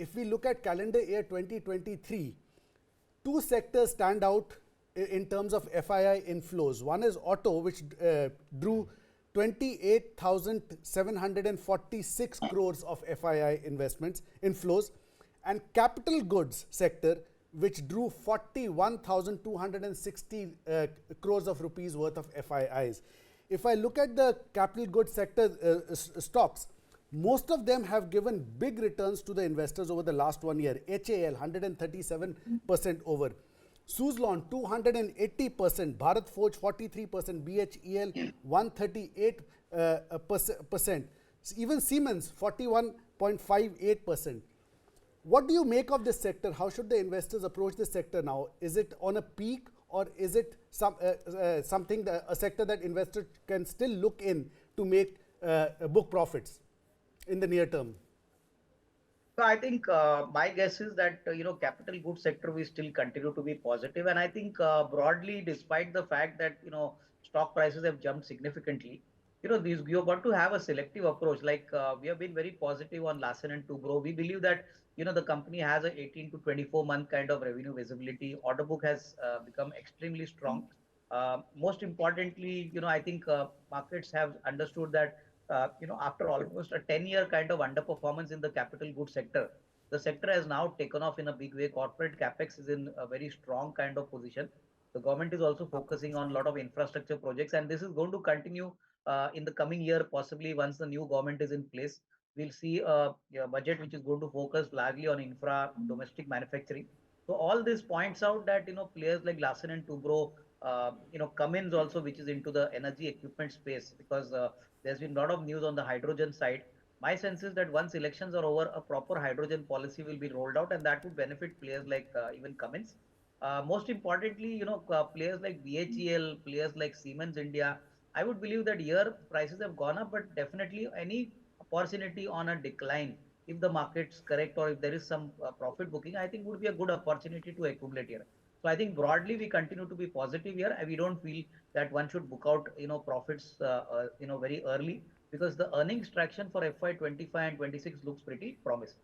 if we look at calendar year 2023, two sectors stand out in terms of FII inflows. One is auto, which drew 28,746 crores of FII investments inflows, and capital goods sector, which drew 41,260 crores of rupees worth of FIIs. If I look at the capital goods sector stocks, most of them have given big returns to the investors over the last 1 year. HAL 137% over, Suzlon 280%, Bharat Forge 43%, BHEL 138%, even Siemens 41.58%. What do you make of this sector? How should the investors approach this sector now? Is it on a peak, or is it something a sector that investors can still look in to make book profits in the near term? So I think my guess is that capital goods sector will still continue to be positive, and I think broadly, despite the fact that stock prices have jumped significantly, these you've got to have a selective approach. Like we have been very positive on Larsen and Toubro. We believe that the company has a 18 to 24 month kind of revenue visibility. Order book has become extremely strong. Most importantly, I think markets have understood that after almost a 10-year kind of underperformance in the capital goods sector, the sector has now taken off in a big way. Corporate capex is in a very strong kind of position. The government is also focusing on a lot of infrastructure projects, and this is going to continue in the coming year. Possibly once the new government is in place, we'll see a budget which is going to focus largely on infra, domestic manufacturing. So all this points out that players like Larsen and Toubro, Cummins also, which is into the energy equipment space, because there's been a lot of news on the hydrogen side. My sense is that once elections are over, a proper hydrogen policy will be rolled out, and that would benefit players like even Cummins. Most importantly, players like BHEL, players like Siemens India, I would believe that here prices have gone up, but definitely any opportunity on a decline, if the market's correct or if there is some profit booking, I think would be a good opportunity to accumulate here. So I think broadly we continue to be positive here, and we don't feel that one should book out profits very early, because the earnings traction for FY 25 and 26 looks pretty promising.